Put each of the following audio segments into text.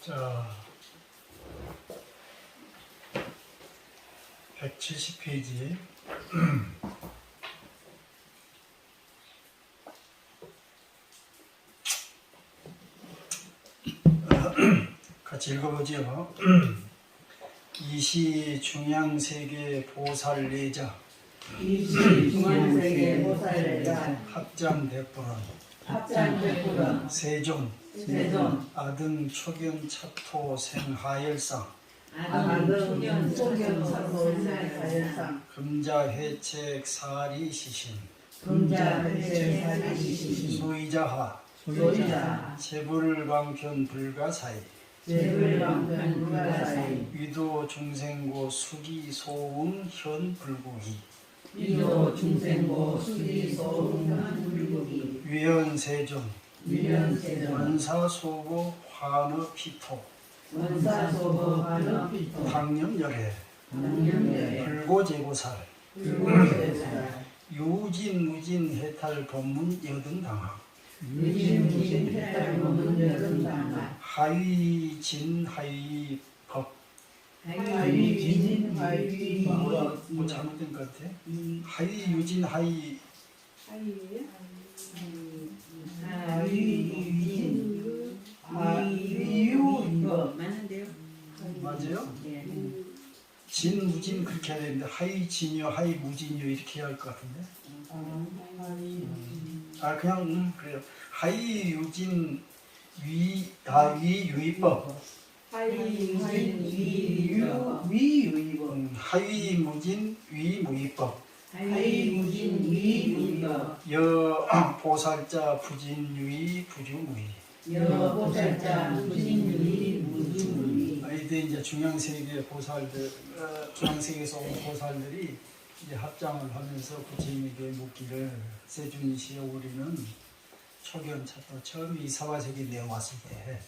자, 170페이지. 같이 읽어보죠. 이시 중양세계 보살례자 이시 중앙세계 보살례자 합장대불은 세존 아등 초견 차토 생하열상 아등 초견 차토 생하열상 금자회책 사리시신 금자회책 사리시신 소이자하 재불방편 불가사이 위도 중생고 수기 소음 현 불국이 위도 중생고 수기 소음 현 불국이 위연세존 원사소고 환어 피토 당념열애 불고제고살 유진무진 해탈 법문 여등당하 하위진하위법 뭐라 뭐 잘못된 것 같아. 하위유진 하위 맞는데요? 맞아요? 진무진 그렇게 해야 되는데 하위진요 하위무진요 이렇게 해야 할 것 같은데. 그냥 그래요. 하위유진 위유의법 하위무진 위무의법 여보살자 부진유의 부주무의 이때 이제 중앙세계 보살들 중앙세계에서 온 보살들이 이제 합장을 하면서 부처님에게 묻기를 세준이시여 우리는 초견차토 처음 이 사화세계 내려왔을 때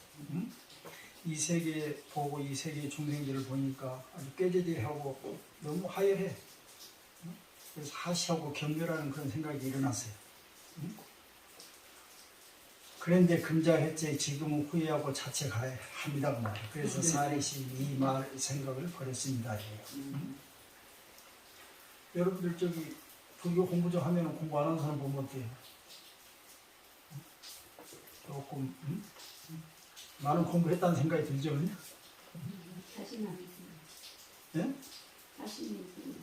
이 세계 보고 이 세계 중생들을 보니까 아주 꾀죄죄하고 너무 하열해. 그래서 하시하고 경멸하는 그런 생각이 일어났어요. 그런데 금자회째 지금은 후회하고 자책합니다. 그래서 사리시 이 말 생각을 버렸습니다. 여러분들 저기 불교 공부 좀 하면 공부 안 하는 사람 보면 어때요? 조금 나는 공부했다는 생각이 들죠? 자신 안 있습니다. 예? 자신이 있습니다.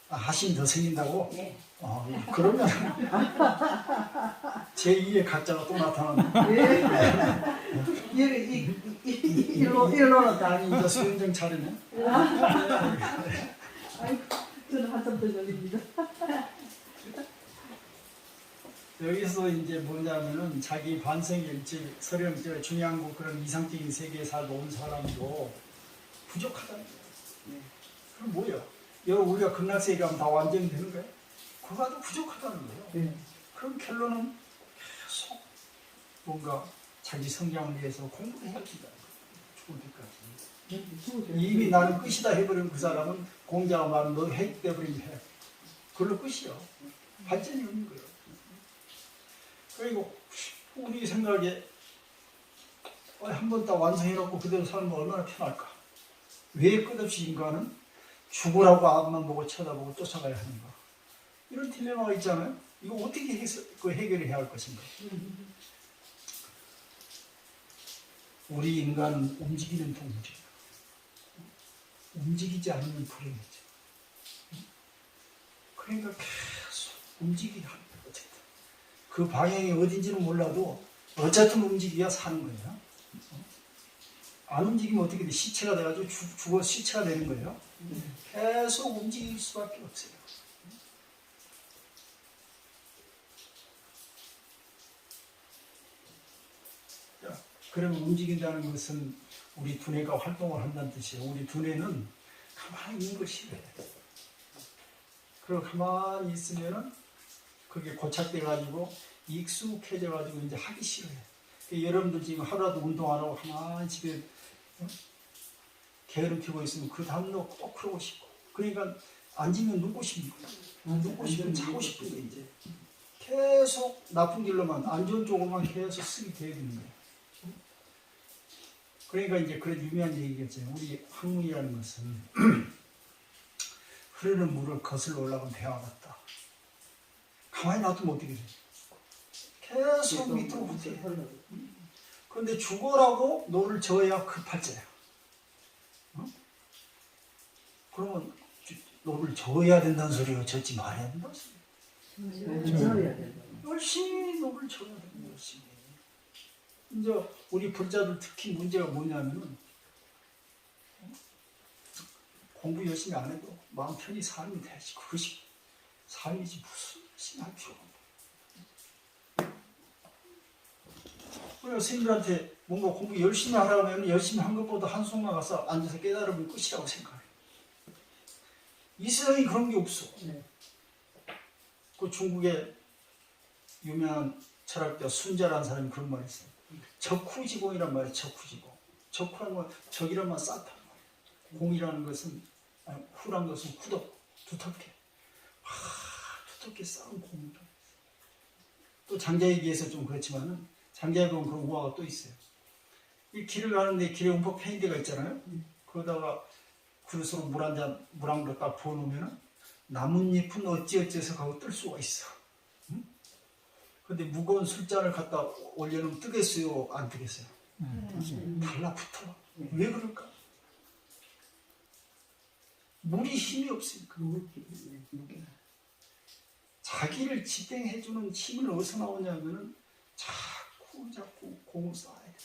하신 더 생긴다고? 네. 그러면 제2의 가짜가 또 나타나네. 일로는 아니 이제 수행정 차리네. 저는 한참 더 걸립니다. 여기서 이제 뭐냐면은 자기 반성일지 서령절 중양국 그런 이상적인 세계에 살고 온 사람도 부족하다는 거예요. 그럼 뭐예요? 여러분 우리가 극락세계 가면 다 완전히 되는 거예요? 그거도 부족하다는 거예요. 그럼 결론은 계속 뭔가 자기 성장을 위해서 공부를 해야 된다. 죽을 때까지. 이미 나는 끝이다 해버린 그 사람은 공자가 말하는 너 해익돼버리면 해. 그걸로 끝이요. 발전이 없는 거예요. 그리고 우리 생각에 한 번 딱 완성해놓고 그대로 살면 얼마나 편할까? 왜 끝없이 인간은 죽으라고 앞만 보고 쳐다보고 쫓아가야 하는가? 이런 딜레마가 있잖아요. 이거 어떻게 해결을 해야 할 것인가? 우리 인간은 움직이는 동물이에요. 움직이지 않으면 불행이죠. 그러니까 계속 움직여야 합니다. 그 방향이 어딘지는 몰라도 어쨌든 움직여야 사는 거예요. 안 움직이면 어떻게 돼? 시체가 돼가지고 죽어 시체가 되는 거예요. 계속 움직일 수밖에 없어요. 그러면 움직인다는 것은 우리 두뇌가 활동을 한다는 뜻이에요. 우리 두뇌는 가만히 있는 걸 싫어해요. 그리고 가만히 있으면은 그게 고착돼가지고 익숙해져가지고 이제 하기 싫어요. 여러분들 지금 하루라도 운동 안 하고 가만히 집에 게으름 피고 있으면 그 다음날 꼭 그러고 싶고, 그러니까 앉으면 눕고 싶은 거예요. 눕고 싶으면 자고 싶은 거예요. 이제 계속 나쁜 길로만 안 좋은 쪽으로만 계속 쓰게 되어 있는 거예요. 그러니까 이제 그런 유명한 얘기겠죠. 우리 학문이라는 것은 흐르는 물을 거슬러 올라간 배와 같다. 가만히 놔두면 어떻게 돼? 계속 밑으로 붙어. 그런데 죽어라고 노를 저어야 급할지야. 어? 그러면 노를 저어야 된다는 소리가 젓지 말아야 된다는 소리야. 열심히 노를 저어야 된다. 열심히. 이제 우리 불자들 특히 문제가 뭐냐면은 공부 열심히 안 해도 마음 편히 삶이 돼야지. 그것이 삶이지 무슨 열심히 할 필요가 없다. 우리가 스님들한테 뭔가 공부 열심히 하라고 하면 열심히 한 것보다 한숨만 가서 앉아서 깨달으면 끝이라고 생각해. 이 세상에 그런 게 없어. 네. 그 중국의 유명한 철학자 순자라는 사람이 그런 말을 했어요. 적후지공이란 말이에요. 적후지공. 적후란 건 적이란 말 쌓다. 공이라는 것은 아니, 후란 것은 두텁게 두텁게 쌓은 공이다. 또 장자에게서 좀 그렇지만은 장자에 보면 그런 우화가 또 있어요. 이 길을 가는데 길에 움푹 패인 데가 있잖아요. 그러다가 그릇으로 물 한 잔, 물 한 그릇 딱 부어놓으면 나뭇잎은 어찌어찌해서 가고 뜰 수가 있어. 근데 무거운 술잔을 갖다 올려놓으면 뜨겠어요? 안 뜨겠어요? 달라붙어. 왜 그럴까? 물이 힘이 없으니까. 자기를 지탱해주는 힘을 어디서 나오냐면은 자꾸 공을 쌓아야 돼.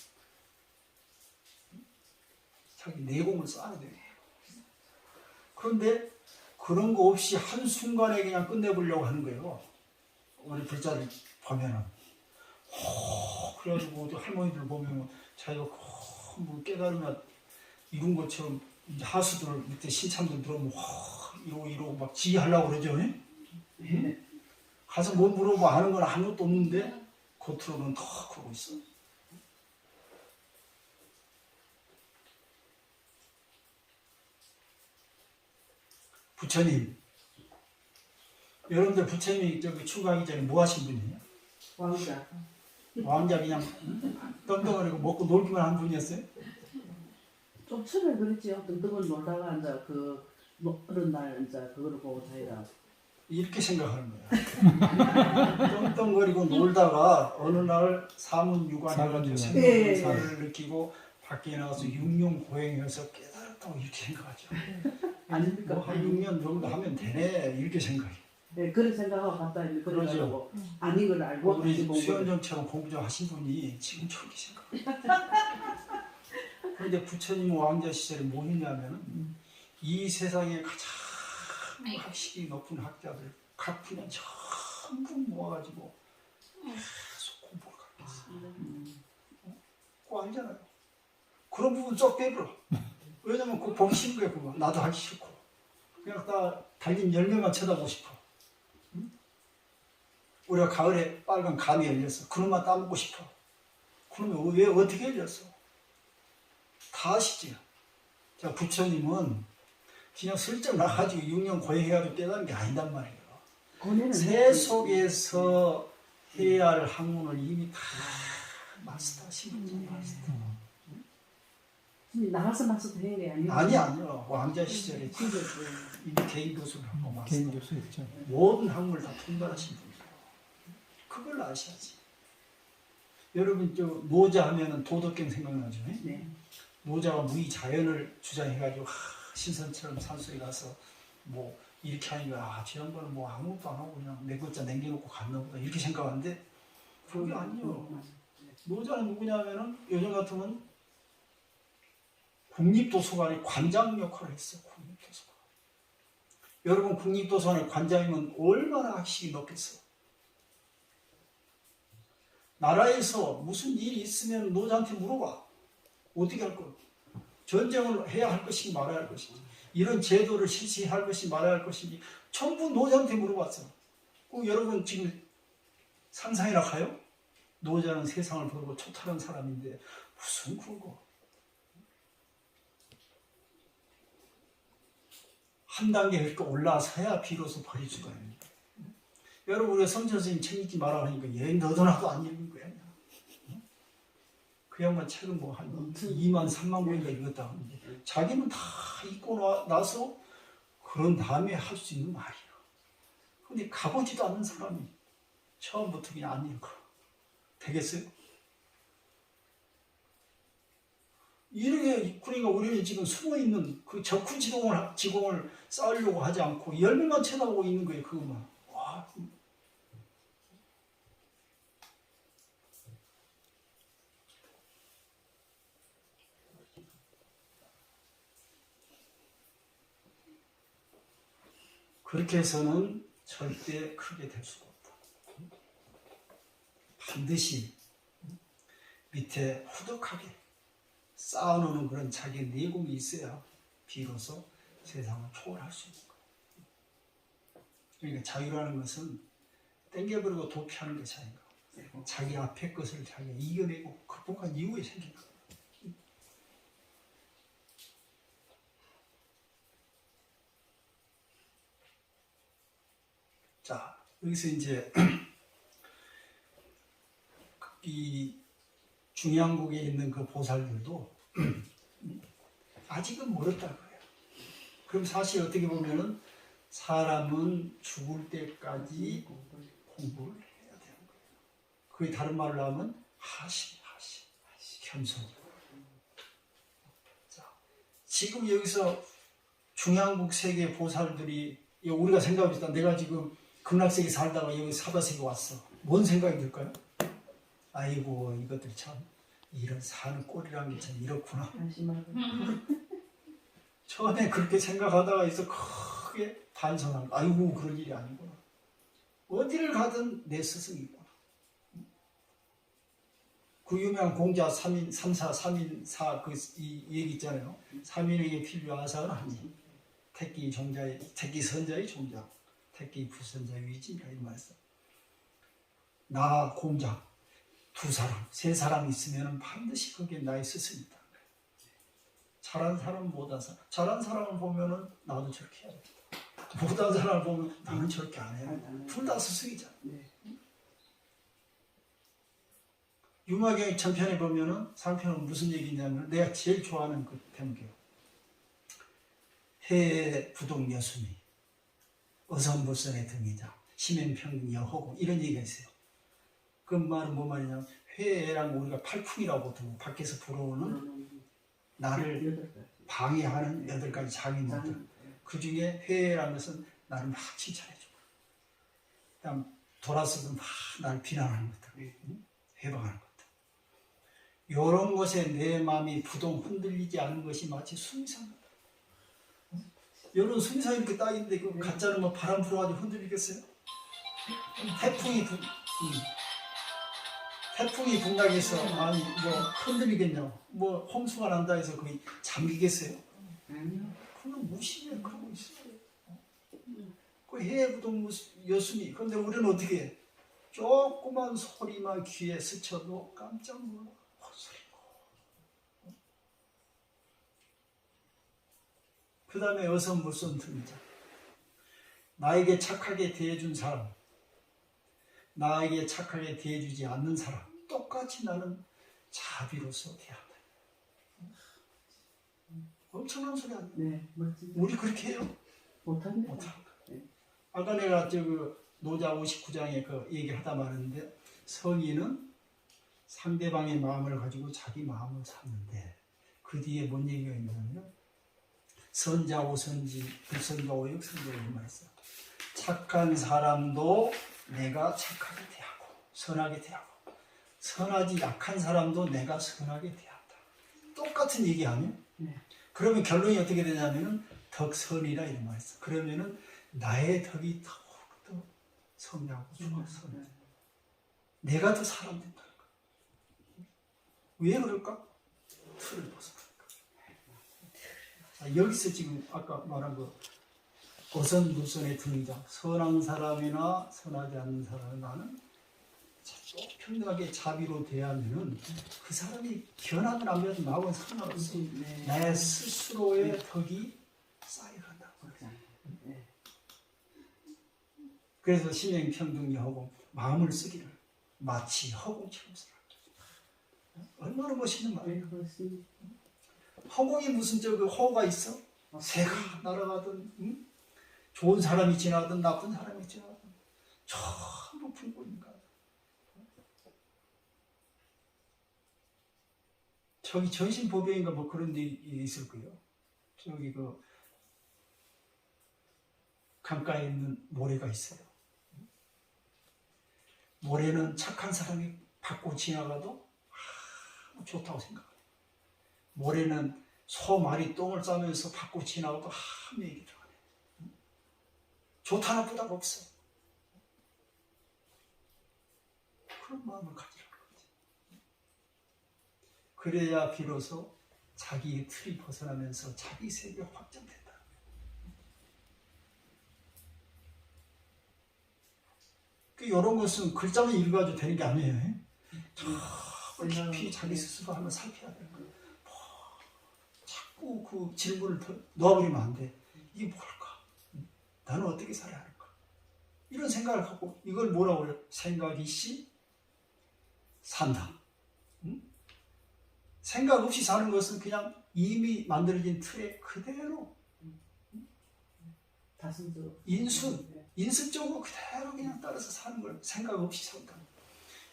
자기 내공을 쌓아야 돼. 그런데 그런 거 없이 한순간에 그냥 끝내보려고 하는 거예요. 우리 불자들 보면은. 그래가지고 할머니들 보면은 자기가 뭐 깨달으면 이룬 것처럼 하수들 밑에 신참들 들어오면 이러고 막 지휘하려고 그러죠. 가서 뭐 물어보 아는 건 아무것도 없는데 겉으로는 더 그러고 있어. 부처님, 여러분들 부처님이 저기 출가하기 전에 뭐 하신 분이에요? 왕자. 왕자 그냥 떵떵거리고 먹고 놀기만 한 분이었어요? 좀 처음에 그랬지요. 등등을 놀다가 이제 어느 날 이제 그거를 보고 자기가 이렇게 생각하는 거야. 떵떵거리고 놀다가 어느 날 사문유관해가지고 생명사를 느끼고 밖에 나가서 육룡고행해서 깨달았다고 이렇게 생각하죠. 아닙니까? 뭐한 6년 정도 하면 되네 이렇게 생각해. 네, 그런 생각하고 갔다 이제 그러죠. 그러고 아닌 걸 알고 우리 다시 공부를. 수현정처럼 공부 좀 하신 분이 지금 저렇게 생각해. 그런데 부처님 왕자 시절에 뭐 했냐면은 이 세상에 가장 학식이 높은 학자들 각 분야 전부 모아가지고 계속 공부를 갖고 있어요. 그거 알잖아요. 그런 부분 쏙 빼버려. 왜냐면 그거 보기 싫은 거야. 그거 나도 하기 싫고 그냥 다 달린 열매만 쳐다보고 싶어. 응? 우리가 가을에 빨간 감이 열렸어. 그놈만 따먹고 싶어. 그러면 왜 어떻게 열렸어? 다 아시죠? 자, 부처님은 그냥 슬쩍 나가지고 6년 고행해가지고 깨달은 게 아니단 말이에요. 새 속에서 해야 할 학문을 이미 다 마스터하신 거죠. 마스터. 나가서 마스터 해야 돼 아니요? 아니요. 왕자 시절에 이미 개인 교수를 하고 마스터. 개인 교수 있죠. 모든 학문을 다 통달하신 분이에요. 그걸 아셔야지. 여러분 저 노자 하면은 도덕경 생각나죠? 네. 노자가 무의자연을 주장해가지고 신선처럼 산속에 가서 뭐 이렇게 하니까 저 양반은 뭐 아무것도 안 하고 그냥 내 것자 남겨놓고 갔나 보다 이렇게 생각하는데 그게 아니에요. 노자는 누구냐면은 요즘 같으면 국립도서관의 관장 역할을 했어요. 국립도서관. 여러분 국립도서관의 관장이면 얼마나 학식이 높겠어. 나라에서 무슨 일이 있으면 노자한테 물어봐. 어떻게 할 거야? 전쟁을 해야 할 것인지 말아야 할 것인지 이런 제도를 실시할 것인지 말아야 할 것인지 전부 노자한테 물어봤어. 여러분 지금 상상이나 가요? 노자는 세상을 보고 초탈한 사람인데 무슨 그거 한 단계 이렇게 올라서야 비로소 버릴 수가 있는 거예요. 여러분 우리가 성철 선생님 책 읽지 말아 하니까 얘 너도 나도 안 읽는 거야. 그 양반 책은 뭐 한 엄청 2만 3만 권인가 읽었다 하는데 자기는 다 읽고 나서 그런 다음에 할 수 있는 말이야. 근데 가보지도 않는 사람이 처음부터 그냥 안 읽어. 되겠어요? 이렇게 그러니까 우리는 지금 숨어있는 그 적훈지공을 쌓으려고 하지 않고 열매만 쳐다보고 있는 거예요. 그것만. 와. 그렇게 해서는 절대 크게 될 수가 없다. 반드시 밑에 후덕하게 쌓아놓는 그런 자기 내공이 있어야 비로소 세상을 초월할 수 있는 거예요. 그러니까 자유라는 것은 땡겨버리고 도피하는 것이 아닌가. 자기 앞에 것을 자기가 이겨내고 극복한 이후에 생긴 거예요. 자, 여기서 이제 이 중양국에 있는 그 보살들도 아직은 멀었다는 거예요. 그럼 사실 어떻게 보면은 사람은 죽을 때까지 공부를 해야 되는 거예요. 그게 다른 말로 하면 하시, 겸손. 자, 지금 여기서 중양국 세계 보살들이 우리가 생각합시다. 내가 지금 극락세계 살다가 여기 사바세계 왔어. 뭔 생각이 들까요? 아이고 이것들 참 이런 사는 꼴이란 게 참 이렇구나. 처음에 그렇게 생각하다가 있어 크게 반성한 거. 아이고 그런 일이 아니구나. 어디를 가든 내 스승이구나. 그 유명한 공자 3인 3사 3인 4 그 이 얘기 있잖아요. 3인에게 필요한 사은 하니 택기 선자의 종자, 택기 부선자의 위진이라 이 말씀. 나 공자 두 사람, 세 사람 있으면 반드시 거기에 나의 스승이다. 잘한 사람, 못한 사람. 잘한 사람을 보면은 나도 저렇게 해야 돼. 못한 사람을 보면 나는 저렇게 안 해야 돼. 둘 다 스승이잖아. 유마경 전편에 보면은 상편은 무슨 얘기냐면 내가 제일 좋아하는 그 대목이에요. 해의 부동 여순이 어선불선의 등이자 심행평 여호고 이런 얘기가 있어요. 그 말은 뭐 말이냐면 회라는 우리가 팔풍이라고 보통 밖에서 불어오는 나를 방해하는 8가지 장애물들 그 중에 회라는 것은 나를 막 칭찬해주고 그다음 돌아서도 막 나를 비난하는 것들 해방하는 것들 이런 것에 내 마음이 부동 흔들리지 않는 것이 마치 수미상이다. 여러분 수미상이 이렇게 딱 있는데 그 가짜는 뭐 바람 불어가지고 흔들리겠어요? 태풍이 분다해서 아니 뭐 흔들리겠냐고 뭐 홍수가 난다 해서 거의 잠기겠어요? 아니요. 그건 무시해 그러고 있어요. 그 해부동 여순이 그런데 우리는 어떻게 해? 조그만 소리만 귀에 스쳐도 깜짝 놀라 헛소리. 그 다음에 어선불선 등자 나에게 착하게 대해준 사람 나에게 착하게 대해주지 않는 사람 똑같이 나는 자비로서 대한다. 엄청난 소리 아니에요? 네, 멋진. 우리 그렇게 해요? 못합니다. 아까 내가 노자 59장에 그 얘기를 하다 말았는데 성인은 상대방의 마음을 가지고 자기 마음을 샀는데 그 뒤에 뭔 얘기가 있냐면 선자 오선지 불선자 오역선자 이 말이었어요. 착한 사람도 내가 착하게 대하고 선하게 대하고 선하지 약한 사람도 내가 선하게 대한다. 똑같은 얘기 아니에요? 네. 그러면 결론이 어떻게 되냐면은 덕선이라 이런 말이 있어. 그러면은 나의 덕이 더욱더 선하고 선해. 내가 더 사람 된다는 거야. 왜 그럴까? 틀을 벗어나니까. 자, 여기서 지금 아까 말한 거 어선불선의 등장 선한 사람이나 선하지 않는 사람은 나는 평등하게 자비로 대하면은 그 사람이 변하든 안 변하든 나하고는 상관없어. 내 스스로의 덕이 쌓여간다. 그래서 심행평등하고 마음을 쓰기를 마치 허공처럼 쓰라. 얼마나 멋있는 말이에요. 네, 그렇습니다. 허공에 무슨 그 허가 있어? 새가 날아가든 응? 좋은 사람이 지나든 나쁜 사람이 지나든 전부 불꽃인가. 저기 전신보배인가 뭐 그런 데 있을 거예요. 저기 그 강가에 있는 모래가 있어요. 모래는 착한 사람이 밟고 지나가도 좋다고 생각해요. 모래는 소 말이 똥을 싸면서 밟고 지나가도 아무 얘기 들어가네. 좋다 나쁘다가 없어. 그런 마음을 가지라는 거지. 그래야 비로소 자기의 틀이 벗어나면서 자기 세계가 확장된다. 이런 것은 글자만 읽어가지고 되는 게 아니에요. 깊이 자기 스스로 한번 살펴야 되는 거예요. 자꾸 그 질문을 놓아버리면 안 돼. 이게 뭘까? 나는 어떻게 살아야 할까? 이런 생각을 갖고 이걸 뭐라고 그래요? 생각이 씨 산다. 응? 생각 없이 사는 것은 그냥 이미 만들어진 틀에 그대로 다순적 인습적으로 그대로 그냥 따라서 사는 걸 생각 없이 산다.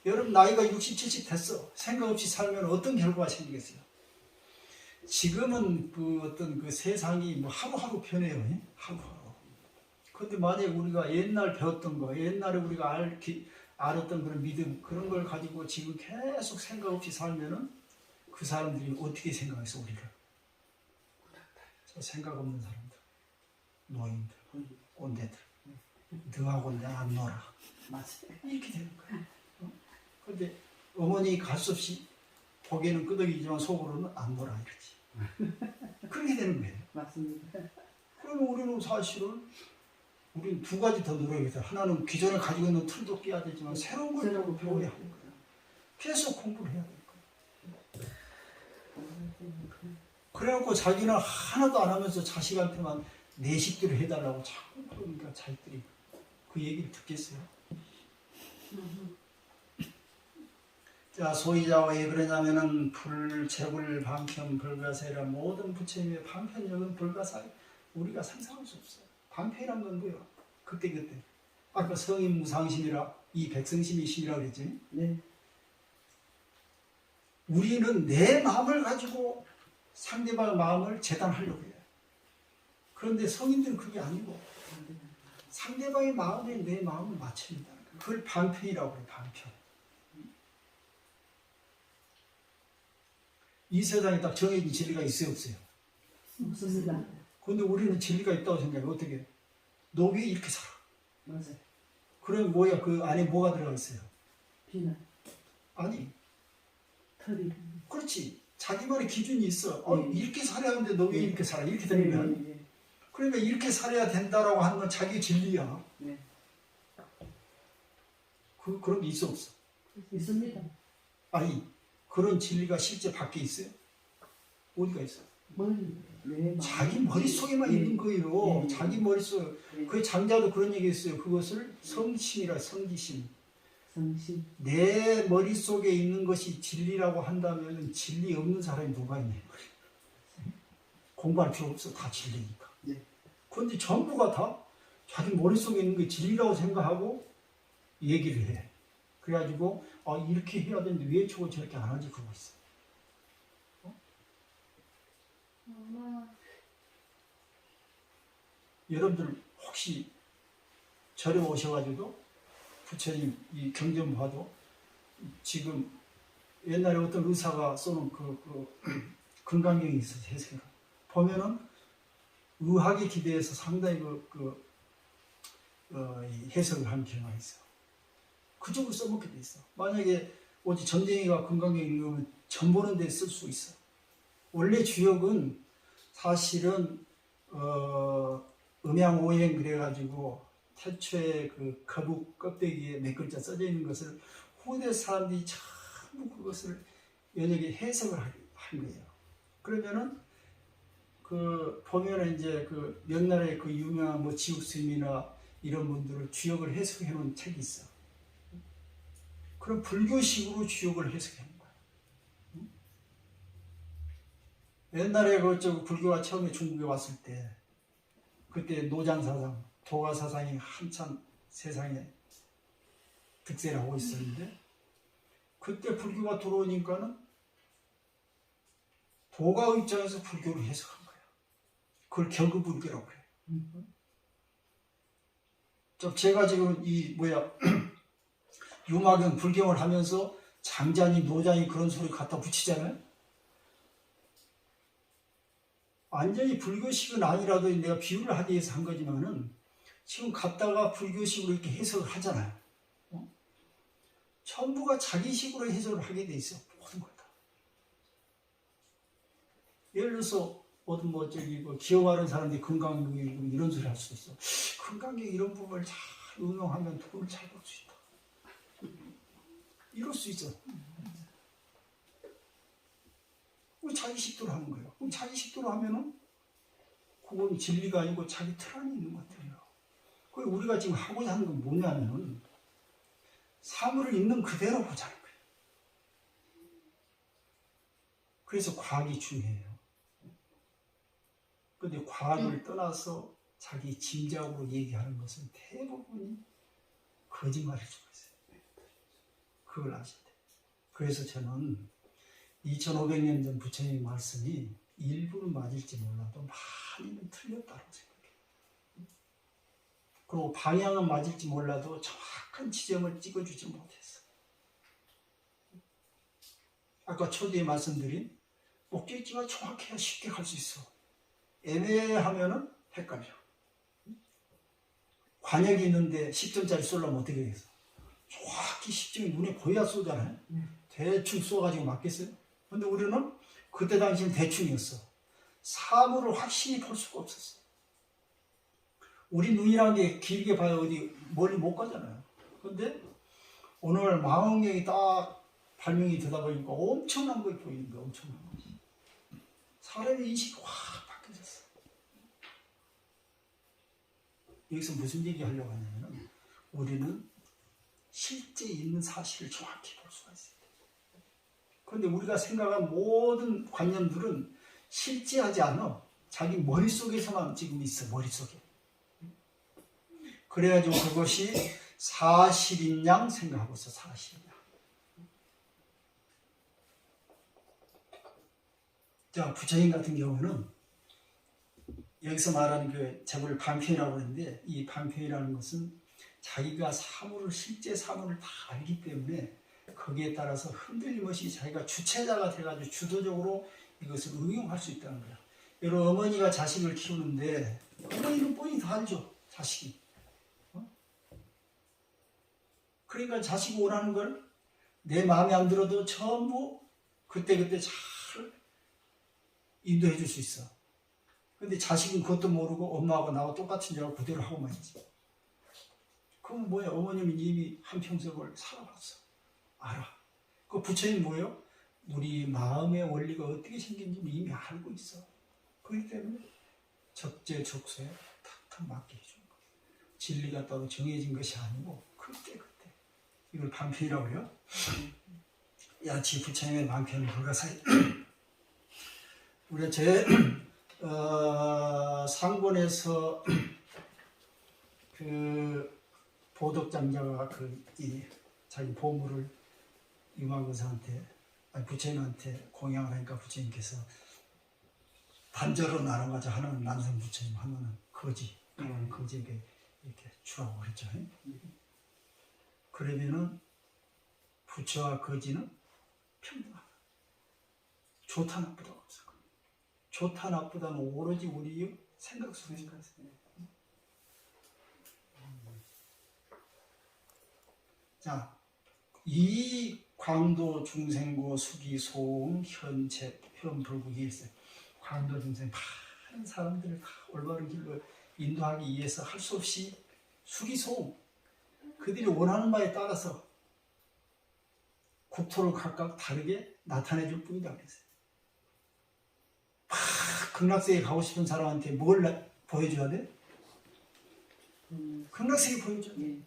여러분 나이가 60, 70 됐어. 생각 없이 살면 어떤 결과가 생기겠어요? 지금은 그 어떤 그 세상이 뭐 하루하루 변해요. 하루하루. 그런데 만약에 우리가 옛날 배웠던 거, 옛날에 우리가 알았던 그런 믿음, 그런 걸 가지고 지금 계속 생각 없이 살면은 그 사람들이 어떻게 생각해서 우리를? 저 생각 없는 사람들, 노인들, 꼰대들, 너하고 내가 안 놀아. 맞아요. 이렇게 되는 거야. 그런데 어머니 갈 수 없이 보기에는 끄덕이지만 속으로는 안 놀아 이러지. 그렇게 되는 거예요. 맞습니다. 그러면 우리는 사실은 우리는 두 가지 더 노력해서 하나는 기존에 가지고 있는 틀도 깨야 되지만 새로운 걸 또 배워야 하는 거예요. 계속 공부를 해야 될 거예요. 그래갖고 자기는 하나도 안 하면서 자식한테만 내식대로 해달라고 자꾸 그러니까 자식들이 그 얘기를 듣겠어요. 자, 소위자가 왜 그러냐면은 불체불 방편 불가사이라 모든 부처님의 방편력은 불가사이 우리가 상상할 수 없어요. 방편이란 건 뭐예요? 그때 아까 성인무상심이라 이 백성심이심이라고 그랬지. 네. 우리는 내 마음을 가지고 상대방의 마음을 재단하려고 해요. 그런데 성인들은 그게 아니고 상대방의 마음에 내 마음을 맞춰야 된다는 거예요. 그걸 방편이라고 해요. 방편. 이 세상에 딱 정해진 진리가 있어요, 없어요? 없습니다. 그런데 우리는 진리가 있다고 생각해. 어떻게? 너 왜 이렇게 살아? 맞아요. 그럼 뭐야? 그 안에 뭐가 들어가 있어요? 비난, 아니, 털이. 그렇지. 자기만의 기준이 있어. 이렇게 살아야 하는데 너 왜 네. 이렇게 살아? 이렇게 되는 거야. 네. 그러니까 이렇게 살아야 된다라고 하는 건 자기 진리야. 네. 그런 게 있어, 없어? 있습니다. 아니, 그런 진리가 실제 밖에 있어요? 어디가 있어? 자기 머릿속에만 네. 있는 거예요. 네. 자기 머릿속. 네. 그 장자도 그런 얘기 했어요. 그것을 성심이라 성지심. 성심. 내 머릿속에 있는 것이 진리라고 한다면 진리 없는 사람이 누가 있냐. 공부할 필요 없어. 다 진리니까. 네. 그런데 전부가 다 자기 머릿속에 있는 게 진리라고 생각하고 얘기를 해. 그래가지고 이렇게 해야 되는데 왜 저렇게 안 하지? 그러고 있어. 여러분들 혹시 절에 오셔가지고 부처님 이 경전 봐도 지금 옛날에 어떤 의사가 써놓은 건강경이 있어서 해석을 보면은 의학에 기대해서 상당히 이 해석을 한 경우가 있어. 그쪽으로 써먹게 돼 있어. 만약에 어디 전쟁이가 건강경이 읽으면 전 보는 데 쓸 수 있어. 원래 주역은 사실은 음양오행 그래가지고 태초에 그 거북 껍데기에 몇 글자 써져 있는 것을 후대 사람들이 전부 그것을 연역에 해석을 한 거예요. 그러면은 보면은 이제 명나라의 유명한 뭐 지옥스님이나 이런 분들을 주역을 해석해 놓은 책이 있어. 그럼 불교식으로 주역을 해석하는 거야. 옛날에 그쪽 불교가 처음에 중국에 왔을 때 그때 노장사상, 도가사상이 한참 세상에 득세를 하고 있었는데 그때 불교가 들어오니까는 도가 입장에서 불교를 해석한 거예요. 그걸 격의불교라고 해요. 제가 지금 유마경 불경을 하면서 장자니 노장이 그런 소리 갖다 붙이잖아요. 완전히 불교식은 아니라도 내가 비유를 하기 위해서 한 거지만은 지금 갖다가 불교식으로 이렇게 해석을 하잖아요. 전부가 자기식으로 해석을 하게 돼 있어. 모든 걸 다. 예를 들어서 어떤 기어가는 사람들이 건강경이고 이런 소리 할 수 있어. 건강경 이런 부분을 잘 응용하면 돈을 잘 벌 수 있다. 이럴 수 있어. 자기 식대로 하는 거예요. 그럼 자기 식대로 하면은 그건 진리가 아니고 자기 틀 안에 있는 것 같아요. 우리가 지금 하고자 하는 건 뭐냐면은 사물을 있는 그대로 보자는 거예요. 그래서 과학이 중요해요. 그런데 과학을 떠나서 자기 짐작으로 얘기하는 것은 대부분이 거짓말일 수가 있어요. 그걸 아셔야 돼요. 그래서 저는 2500년 전 부처님의 말씀이 일부는 맞을지 몰라도 많이는 틀렸다고 생각해요. 그리고 방향은 맞을지 몰라도 정확한 지점을 찍어주지 못했어. 아까 초대에 말씀드린 목적지가 정확해야 쉽게 갈 수 있어. 애매하면은 헷갈려. 관역이 있는데 10점짜리 쏘려면 어떻게 되겠어? 정확히 10점이 눈에 보여야 쏘잖아요. 대충 쏘가지고 맞겠어요? 근데 우리는 그때 당시엔 대충이었어. 사물을 확실히 볼 수가 없었어. 우리 눈이라는 게 길게 봐야 어디 멀리 못 가잖아요. 근데 오늘 망원경이 딱 발명이 되다 보니까 엄청난 걸 보이는 거야. 엄청난 거. 사람의 인식이 확 바뀌어졌어. 여기서 무슨 얘기 하려고 하냐면 우리는 실제 있는 사실을 정확히 볼 수가 있어요. 그런데 우리가 생각한 모든 관념들은 실제하지 않아. 자기 머릿속에서만 지금 있어. 머릿속에. 그래가지고 그것이 사실인 양 생각하고 있어. 사실인 양. 자, 부처님 같은 경우는 여기서 말하는 그 제불 반편이라고 하는데 이 반편이라는 것은 자기가 실제 사물을 다 알기 때문에 거기에 따라서 흔들림 없이 자기가 주체자가 돼가지고 주도적으로 이것을 응용할 수 있다는 거야. 여러분 어머니가 자식을 키우는데 어머니는 뻔히 다 알죠. 자식이. 그러니까 자식이 원하는 걸 내 마음에 안 들어도 전부 그때그때 잘 인도해 줄 수 있어. 근데 자식은 그것도 모르고 엄마하고 나하고 똑같은 줄 알고 그대로 하고만 있지. 그럼 뭐야? 어머님은 이미 한평생을 살아봤어. 알아. 그 부처님 뭐예요? 우리 마음의 원리가 어떻게 생긴지 이미 알고 있어. 그렇기 때문에 적재적소에 탁탁 맞게 해주는 거야. 진리가 따로 정해진 것이 아니고 그때 이걸 반편이라고 해요. 야치 부처님의 반편은 불가사의. 우리가 상본에서 그 보덕장자가 자기 보물을 유망거사한테 부처님한테 공양을 하니까 부처님께서 단절로 나눠가지고 하나는 난생 부처님, 하나는 거지, 하나는 거지에게 이렇게 주라고 그랬죠. 그러면은 부처와 거지는 평등하다. 좋다 나쁘다가 없을 거예요. 좋다 나쁘다는 오로지 우리 생각 속에서 있어요. 자, 이 광도 중생고 수기 소음 현체 현불국이 있어요. 광도 중생 많은 사람들을 다 올바른 길로 인도하기 위해서 할 수 없이 수기 소음 그들이 원하는 바에 따라서 국토를 각각 다르게 나타내 줄 뿐이다 그랬어요. 막 극락세계 가고 싶은 사람한테 뭘 보여줘야 돼? 극락세계 보여줘야 돼.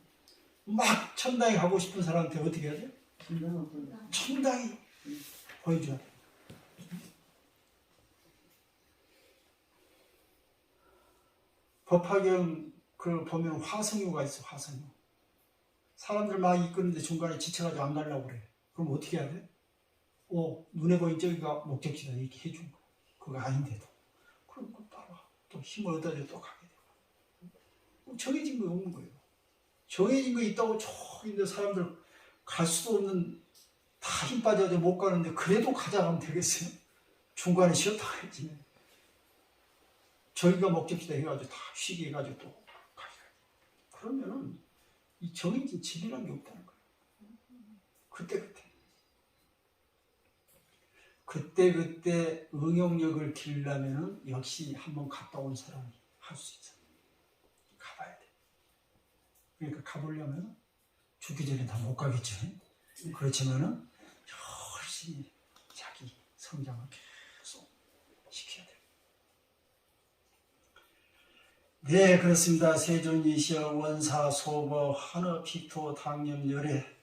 막 천당에 가고 싶은 사람한테 어떻게 해야 돼? 천당이 보여줘야 돼. 법화경 그 보면 화성유가 있어. 화성유. 사람들 막 이끄는데 중간에 지쳐가지고 안 가려고 그래. 그럼 어떻게 해야 돼? 눈에 보인 저기가 목적지다 이렇게 해준 거야. 그거 아닌데도. 그럼 그 따라 또 힘을 얻어야 또 가게 돼. 정해진 거 없는 거예요. 정해진 거 있다고 저기인데 사람들 갈 수도 없는 다 힘 빠져서 못 가는데 그래도 가자 하면 되겠어요? 중간에 쉬었다 가야지. 저기가 목적지다 해가지고 다 쉬게 해가지고 또 가야 돼. 그러면은 이 정해진 질이라는 게 없다는 거예요. 그때 응용력을 기르려면은 역시 한번 갔다 온 사람이 할 수 있어. 가봐야 돼. 그러니까 가보려면 죽기 전에 다 못 가겠죠. 그렇지만은 열심히 자기 성장을 계속 시켜야 돼. 네, 그렇습니다. 세존이시여 원사 소버 한어 피토 당념 열애.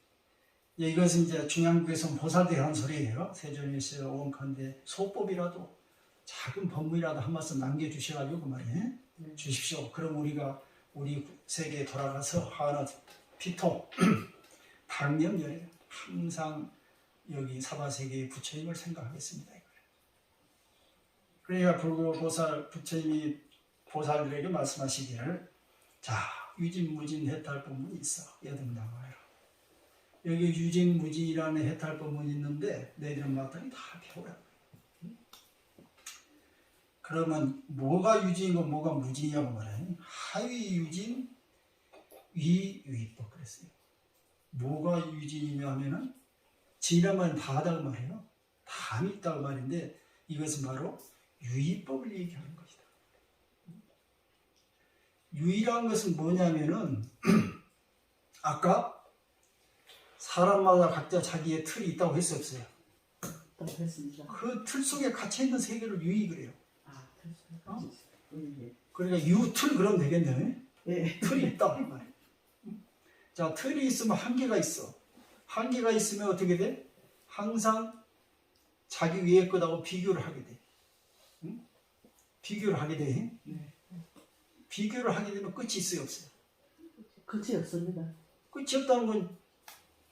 이것은 이제 중앙국에서 보살들이 하는 소리예요. 세존이시여 원컨대 소법이라도 작은 법문이라도 한 말씀 남겨주셔가지고 그 말이에요. 주십시오. 그럼 우리가 우리 세계에 돌아가서 한어 피토 당념 열애 항상 여기 사바세계의 부처님을 생각하겠습니다. 그러니까 불구보살 부처님이 보살들에게 말씀하시기를 자 유진무진 해탈법문이 있어 여등당하여 여기 유진무진이라는 해탈법문이 있는데 너희들은 마땅히 다 배우라. 그러면 뭐가 유진이고 뭐가 무진이냐고 말해요. 하위 유진 위 유의법 그랬어요. 뭐가 유진이냐 하면은 진이란 말은 다 하다고 말해요. 다 있다고 말인데 이것은 바로 유의법을 얘기하는 것이다. 유의라는 것은 뭐냐면은 아까 사람마다 각자 자기의 틀이 있다고 했었어요. 했습니다. 그 틀 속에 갇혀 있는 세계를 유의 그래요. 예. 그러니까 유틀 그러면 되겠네. 예. 틀이 있다. 자, 틀이 있으면 한계가 있어. 한계가 있으면 어떻게 돼? 항상 자기 위에 것하고 비교를 하게 돼. 응? 비교를 하게 돼. 비교를 하게 되면 끝이 있어요, 없어요? 끝이 없습니다. 끝이 없다는 건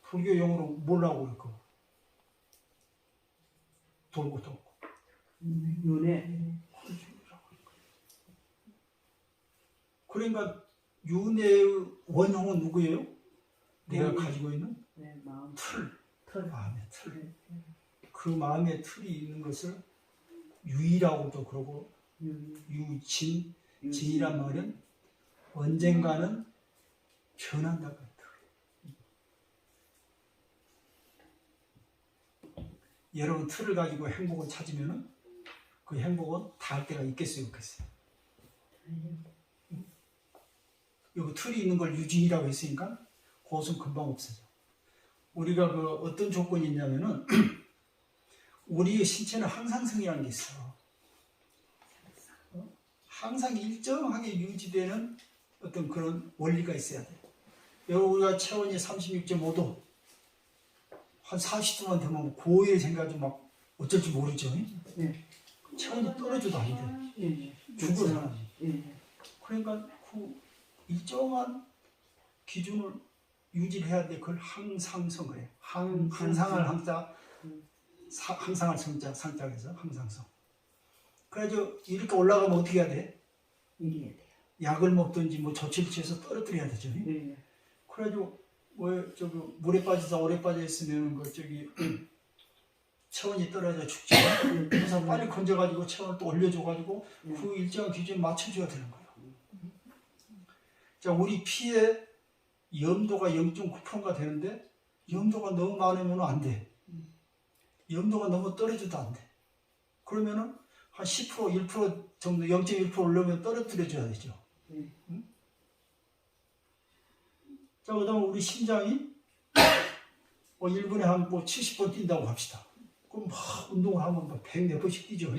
불교 용어로 뭐라고 그럴까? 돌고 돌고. 윤회. 그러니까 윤회의 원형은 누구예요? 내가 가지고 있는 마음. 틀. 털. 마음의 틀. 그 마음의 틀이 있는 것을 유의라고도 그러고 유진, 진이란 말은 언젠가는 변한다고 했다. 여러분 틀을 가지고 행복을 찾으면은 그 행복은 닿을 때가 있겠어요, 없겠어요? 여기 틀이 있는 걸 유진이라고 했으니까 그것은 금방 없어져. 우리가 그 어떤 조건이 있냐면은 우리의 신체는 항상성이라는 게 있어. 항상 일정하게 유지되는 어떤 그런 원리가 있어야 돼. 여러분 우리가 체온이 36.5도 한 40도만 되면 고의 생각이 막 어쩔 줄 모르죠. 네. 체온이 떨어져도 안 돼. 예. 죽어 사람이. 예. 그러니까 그 일정한 기준을 유지해야 돼. 그걸 항상성을 해. 항상을 항상을 상자에서 항상성. 그래가지고 이렇게 올라가면 어떻게 해야 돼? 이겨야 돼요. 약을 먹든지 뭐 조치를 취해서 떨어뜨려야 되죠. 예. 그래가지고 뭐 저기 물에 빠져서 오래 빠져 있으면 그 저기 체온이 떨어져 죽죠. 그래서 빨리 건져가지고 체온을 또 올려줘가지고 그 일정한 기준에 맞춰줘야 되는 거예요. 자, 우리 피에 염도가 0.9%가 되는데 염도가 너무 많으면 안 돼. 염도가 너무 떨어져도 안 돼. 그러면은 한 10%, 1% 정도 0.1% 올려면 떨어뜨려줘야 되죠. 응? 자, 그 다음에 우리 심장이 1분에 한 70번 뛴다고 합시다. 그럼 막 운동을 하면 막 100몇 번씩 뛰죠.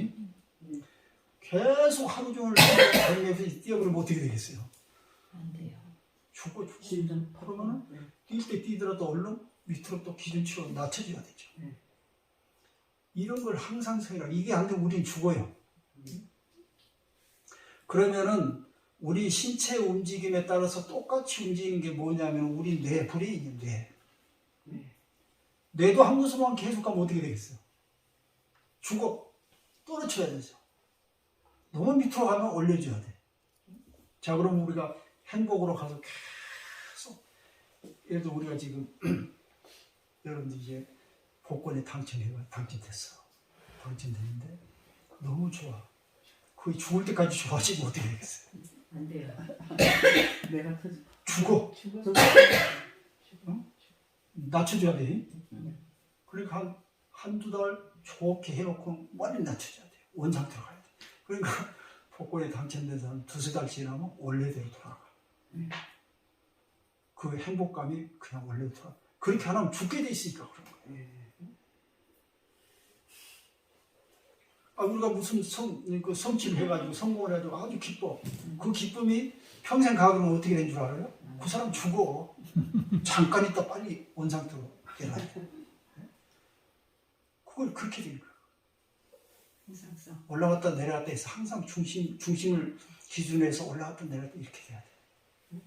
계속 하루 종일 100몇 번씩 뛰어버리면 어떻게 되겠어요? 안 돼요. 죽어. 심장 그러면은 뛸 때 뛰더라도 얼른 밑으로 또 기준치로 낮춰줘야 되죠. 이런 걸 항상성이라 이게 안 되면 우리는 죽어요. 그러면은 우리 신체 움직임에 따라서 똑같이 움직이는 게 뭐냐면 우리 뇌, 브레인이에요. 뇌. 뇌도 한 곳으로만 계속 가면 어떻게 되겠어요? 죽어. 떨어져야 되죠. 너무 밑으로 가면 올려줘야 돼. 자, 그럼 우리가 행복으로 가서 계속, 예를 들어 우리가 지금 여러분들 이제 복권에 당첨됐어. 당첨됐는데 너무 좋아. 거의 죽을 때까지 좋아지면 어떻게 되겠어요? 안 돼요. 내가 터져. 죽어. 죽어. 낮춰줘야 돼. 그러니까 한두 달 좋게 해놓고 많이 낮춰줘야 돼. 원상태로 가야 돼. 그러니까 복권에 당첨된 사람 두세 달 지나면 원래대로 돌아가. 그 행복감이 그냥 원래대로 돌아가. 그렇게 안 하면 죽게 돼 있으니까 그런 거예요. 아, 우리가 무슨 성취를 해가지고 성공을 해가지고 아주 기뻐. 그 기쁨이 평생 가면 어떻게 된 줄 알아요? 그 사람 죽어. 잠깐 있다 빨리 원상태로 일어나야 돼. 그걸 그렇게 된 거야. 항상 올라갔다 내려갔다 해서 항상 중심을 기준에서 올라갔다 내려갔다 이렇게 돼야 돼.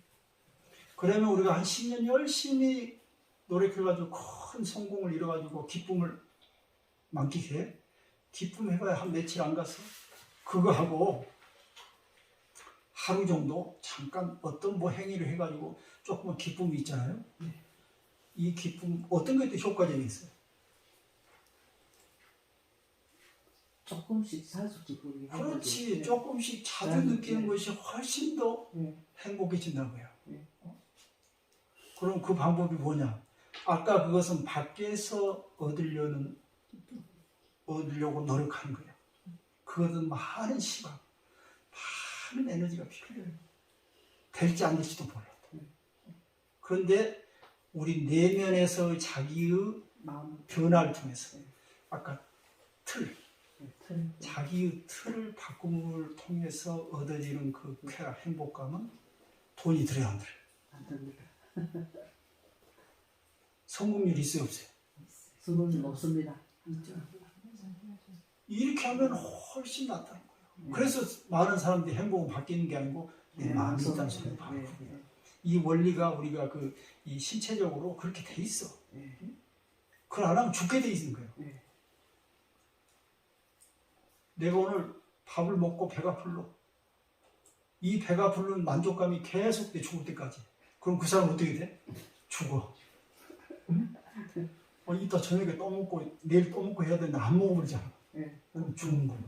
그러면 우리가 한 10년 열심히 노력해가지고 큰 성공을 이뤄가지고 기쁨을 만끽해. 기쁨 해봐야 한 며칠 안 가서 그거 하고 하루 정도 잠깐 어떤 뭐 행위를 해가지고 조금만 기쁨이 있잖아요. 이 기쁨 어떤 것도 효과적이 있어요. 조금씩 사수기쁘게. 그렇지. 조금씩 자주 느끼는 것이 훨씬 더 행복해진다고요. 그럼 그 방법이 뭐냐? 아까 그것은 밖에서 얻으려고 노력하는 거예요. 그것은 많은 시간, 많은 에너지가 필요해요. 될지 안 될지도 몰라도. 그런데 우리 내면에서 자기의 마음 변화를 통해서 아까 틀. 자기의 틀을 바꿈을 통해서 얻어지는 그 쾌락, 행복감은 돈이 들어야 안 들어요. 안 됩니다. 성공률이 있어요, 없어요? 수능이 높습니다. 이렇게 하면 훨씬 낫다는 거예요. 그래서 많은 사람들이 행복은 바뀌는 게 아니고 내 마음이 있다는 소리를 바꾸는 거예요. 이 원리가 우리가 이 신체적으로 그렇게 돼 있어. 그걸 안 하면 죽게 돼 있는 거예요. 내가 오늘 밥을 먹고 배가 불러. 이 배가 부르는 만족감이 계속돼 죽을 때까지. 그럼 그 사람 어떻게 돼? 죽어. 이따 저녁에 또 먹고 내일 또 먹고 해야 되는데 안 먹어버리잖아. 그럼 죽는 거야.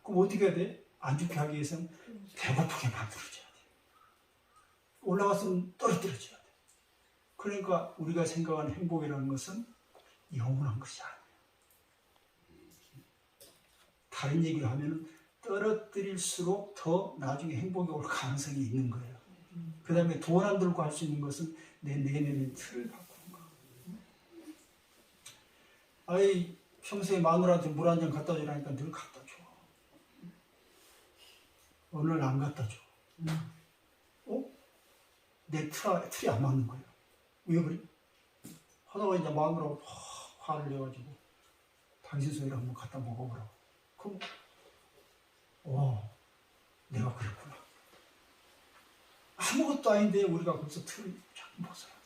그럼 어떻게 해야 돼? 안 죽게 하기 위해서는 배고프게 만들어줘야 돼. 올라갔으면 떨어뜨려줘야 돼. 그러니까 우리가 생각하는 행복이라는 것은 영원한 것이 아니에요. 다른 얘기를 하면 떨어뜨릴수록 더 나중에 행복이 올 가능성이 있는 거예요. 그 다음에 돈 안 들고 할 수 있는 것은 내 내면의 틀을 바꾸는 거. 아이 평소에 마누라한테 물 한 잔 갖다 주라니까 늘 갖다 줘. 오늘 안 갖다 줘. 내 틀이 안 맞는 거예요. 왜 그래? 하다가 이제 마누라가 화를 내가지고 당신 소리를 한번 갖다 먹어보라고. 그럼 내가 그랬구나. 아무것도 아닌데 우리가 거기서 틀을 자꾸 벗어야 돼.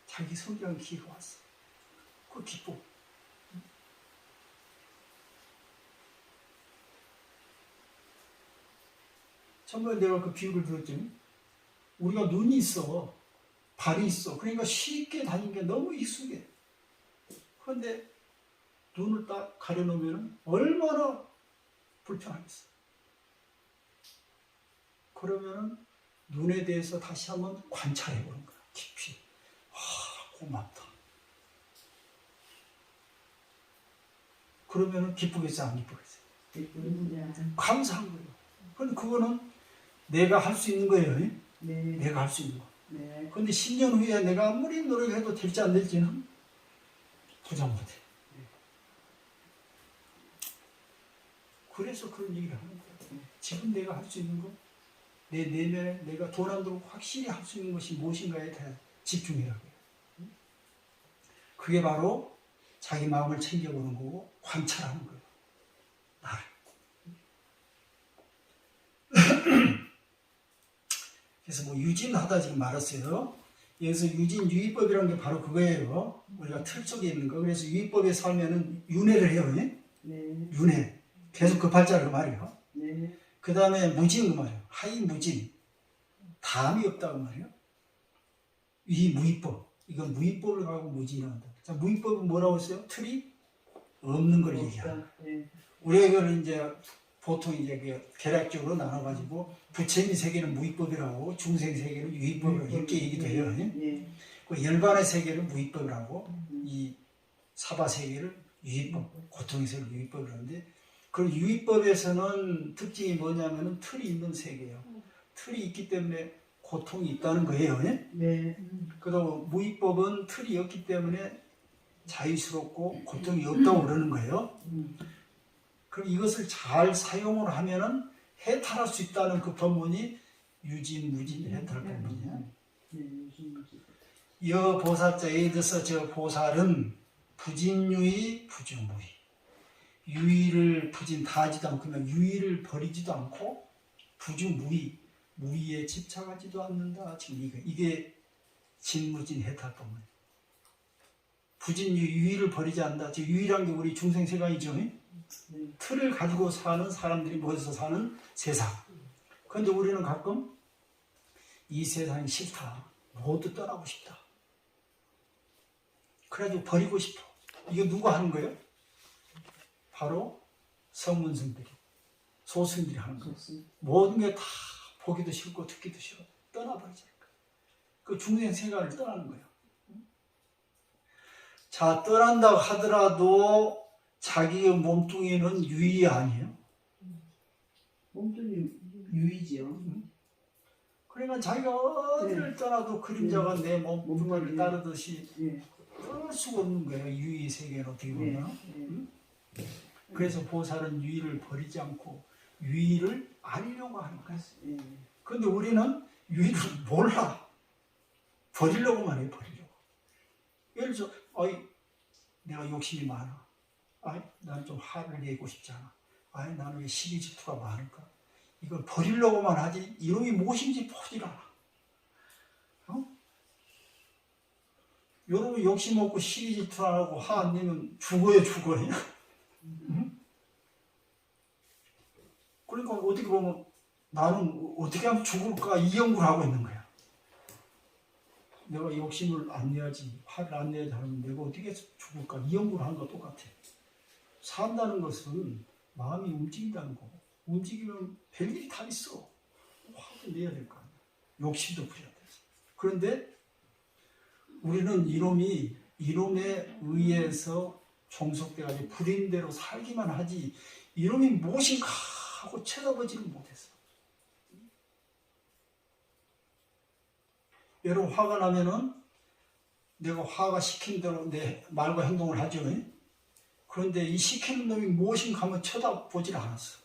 자기 성장 기회가 왔어. 그거 기뻐. 전번에 내가 그 비유를 들었더니 우리가 눈이 있어. 발이 있어. 그러니까 쉽게 다니는 게 너무 익숙해. 그런데 눈을 딱 가려놓으면 얼마나 불편하겠어. 그러면 눈에 대해서 다시 한번 관찰해 보는 거야. 깊이. 고맙다. 그러면 기쁘겠어, 안 기쁘겠어? 감사한 거예요. 그런데 그거는 내가 할 수 있는 거예요. 내가 할 수 있는 거. 그런데 10년 후에 내가 아무리 노력해도 될지 안 될지는 보장 못해. 그래서 그런 얘기를 하는 거예요. 지금 내가 할 수 있는 거, 내 내면에 내가 돈 안 들고 확실히 할 수 있는 것이 무엇인가에 대해 집중해라고요. 그게 바로 자기 마음을 챙겨보는 거고 관찰하는 거예요. 나를. 그래서 뭐 유진하다 지금 말았어요. 여기서 유진 유의법이라는 게 바로 그거예요. 우리가 틀 속에 있는 거. 그래서 유의법에 살면은 윤회를 해요. 예? 네. 윤회. 계속 급할 자를 그 말이에요. 네. 그 다음에 무진 그 말이에요. 하이 무진. 다음이 없다고 말이에요. 이 무의법. 이건 무의법을 가고 무진이라고 한다. 자, 무의법은 뭐라고 했어요? 틀이 없는 걸 얘기하는 거예요. 네. 우리가 이걸 이제 보통 이제 그 계략적으로 나눠가지고 부처님의 세계는 무의법이라고 중생 세계는 유의법이라고 이렇게 얘기도 해요. 네. 그 열반의 세계를 무의법이라고 이 사바 세계를 유의법, 고통의 세계를 유의법이라는데 그 유의법에서는 특징이 뭐냐면은 틀이 있는 세계예요. 틀이 있기 때문에 고통이 있다는 거예요. 네. 그리고 무의법은 틀이 없기 때문에 자유스럽고 고통이 없다고 그러는 거예요. 그럼 이것을 잘 사용을 하면은 해탈할 수 있다는 그 법문이 유진, 무진, 해탈 법문이야. 여 보살자에 들어서 저 보살은 부진유의 부주무의. 유의를 부진 다하지도 않고 그냥 유의를 버리지도 않고 부주무의. 무의에 집착하지도 않는다. 지금 이게 진무진 해탈 법문이에요. 부진유 유의를 버리지 않는다. 즉 유의란 게 우리 중생세간이죠. 틀을 가지고 사는 사람들이 모여서 사는 세상. 그런데 우리는 가끔 이 세상이 싫다. 모두 떠나고 싶다. 그래가지고 버리고 싶어. 이거 누가 하는 거예요? 바로 성문승들이, 소승들이 하는 거예요. 모든 게 다 보기도 싫고 듣기도 싫어. 떠나버리잖아요. 그 중생 세간을 떠나는 거예요. 자, 떠난다고 하더라도 자기의 몸뚱이는 유의 아니에요? 몸뚱이 유의지요. 그러니까 자기가 어디를 떠나도 그림자가 내 몸뚱이를 네. 따르듯이 네. 떠날 수가 없는 거예요. 유의 세계는 어떻게 네. 보면. 그래서 보살은 유의를 버리지 않고 유의를 알려고 하는 거예요. 그런데 우리는 유의를 몰라. 버리려고만 해요. 버리려고. 예를 들어서 내가 욕심이 많아. 난 좀 화를 내고 싶지 않아. 나는 왜 시기 질투가 많을까? 이걸 버리려고만 하지 이놈이 무엇인지 보질 않아. 여러분 욕심 없고 시기 질투 안 하고 화 안 내면 죽어요. 응? 그러니까 어떻게 보면 나는 어떻게 하면 죽을까 이 연구를 하고 있는 거야. 내가 욕심을 안 내야지, 화를 안 내야지 하면 내가 어떻게 해서 죽을까 이 연구를 하는 거 똑같아. 산다는 것은 마음이 움직인다는 거고 움직이면 별일이 다 있어. 화도 내야 될 거 아니야. 욕심도 부려야 돼. 그런데 우리는 이놈에 의해서 종속돼가지고 불인대로 살기만 하지 이놈이 무엇인가 하고 쳐다보지를 못했어. 여러분 화가 나면은 내가 화가 시킨 대로 내 말과 행동을 하죠. 그런데 이 시키는 놈이 무엇인가 하면 쳐다보질 않았어.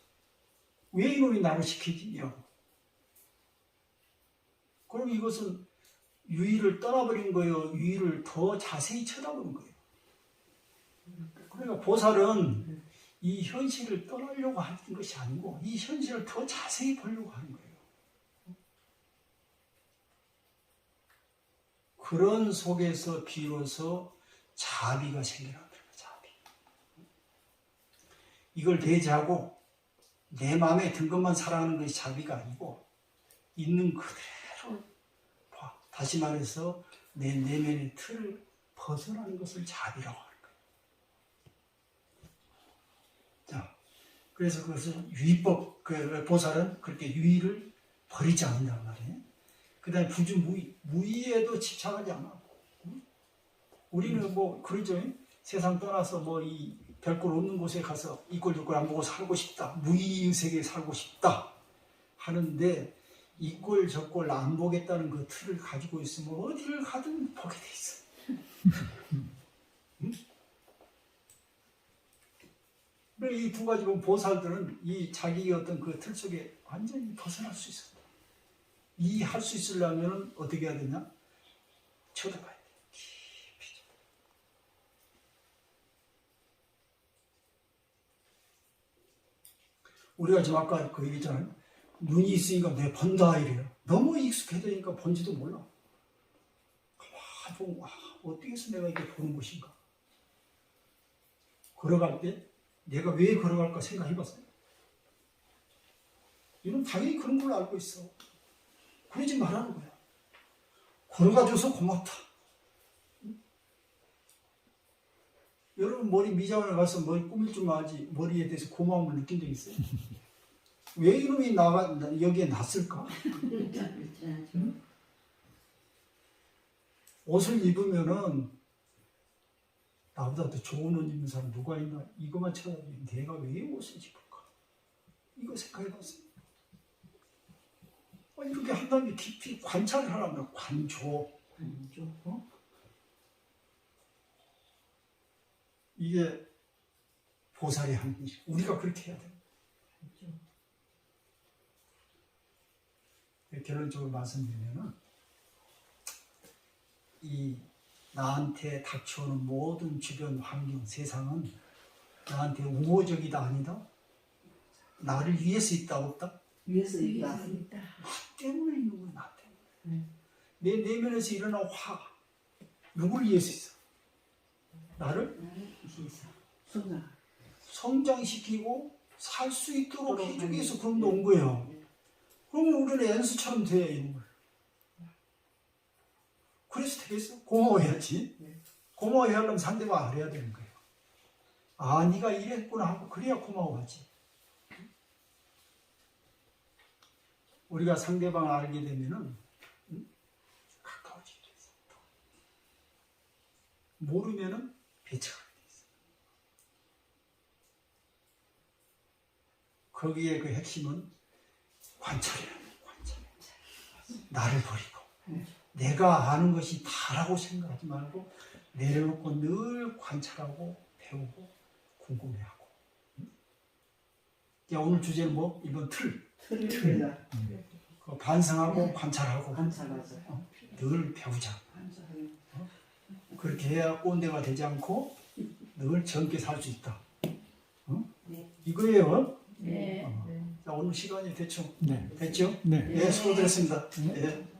왜 이놈이 나를 시키지? 이러고. 그럼 이것은 유의를 떠나버린 거예요. 유의를 더 자세히 쳐다보는 거예요. 그러니까 보살은 이 현실을 떠나려고 하는 것이 아니고 이 현실을 더 자세히 보려고 하는 거예요. 그런 속에서 비로소 자비가 생겨나는 거예요. 자비. 이걸 배제하고 내 마음에 든 것만 살아가는 것이 자비가 아니고 있는 그대로 봐. 다시 말해서 내 내면의 틀을 벗어나는 것을 자비라고 하는 거예요. 자, 그래서 그것은 유의법, 그 보살은 그렇게 유의를 버리지 않는단 말이에요. 그 다음에 부주무의, 무의에도 집착하지 않아. 우리는 뭐 그러죠. 세상 떠나서 뭐 이 별꼴 없는 곳에 가서 이꼴 저꼴 안 보고 살고 싶다. 무의의 세계에 살고 싶다. 하는데 이꼴 저꼴 안 보겠다는 그 틀을 가지고 있으면 어디를 가든 보게 돼 있어. 이 두 가지 보면 보살들은 이 자기의 어떤 그 틀 속에 완전히 벗어날 수 있어. 이해할 수 있으려면 어떻게 해야 되냐? 쳐다봐야 돼. 깊이 쳐다봐. 우리가 지금 아까 그 얘기했잖아요. 눈이 있으니까 내 본다 이래요. 너무 익숙해지니까 본지도 몰라. 가만히 보면 와, 어떻게 해서 내가 이게 보는 것인가. 걸어갈 때 내가 왜 걸어갈까 생각해봤어요. 이건 당연히 그런 걸로 알고 있어. 그러지 말라는 거야. 걸어가줘서 고맙다. 여러분 머리 미장원에 가서 머리 꾸밀 줄 알지 머리에 대해서 고마움을 느낀 적 있어요? 왜 이놈이 여기에 났을까? 그렇죠. 옷을 입으면은 나보다 더 좋은 옷 입는 사람 누가 있나? 이것만 쳐다보면 내가 왜 옷을 입을까? 이거 생각해봤어요. 이렇게 한 다음에 깊이 관찰을 하라면 관조. 어? 이게 보살이 하는 일. 우리가 그렇게 해야 돼. 결론적으로 말씀드리면은 이 나한테 닥쳐오는 모든 주변 환경, 세상은 나한테 우호적이다 아니다? 나를 위해서 있다 없다? 위에서 있다. 때문에 있는 거야, 나 때문에. 내 내면에서 일어나는 화, 누구를 위해서 있어? 나를 성장. 성장시키고 살 수 있도록 해주기 위해서 그런 데 온 거예요. 그러면 우리는 엔수처럼 돼야 있는 거예요. 그래서 되겠어? 고마워해야지. 고마워해야 하려면 상대가 알아야 되는 거예요. 아, 네가 이랬구나 하고 그래야 고마워하지. 우리가 상대방을 알게 되면은 가까워지게 돼 있어. 모르면은 배척하게 돼 있어. 거기에 그 핵심은 관찰이야. 관찰. 나를 버리고 내가 아는 것이 다라고 생각하지 말고 내려놓고 늘 관찰하고 배우고 궁금해하고. 야, 오늘 주제는 뭐? 이번 틀. 틀입니다. 그 반성하고 관찰하고 관찰하죠. 늘 배우자. 관찰하고. 그렇게 해야 꼰대가 되지 않고 늘 젊게 살 수 있다. 이거예요. 네. 자, 오늘 시간이 대충 네. 됐죠? 네. 네, 수고드렸습니다. 네.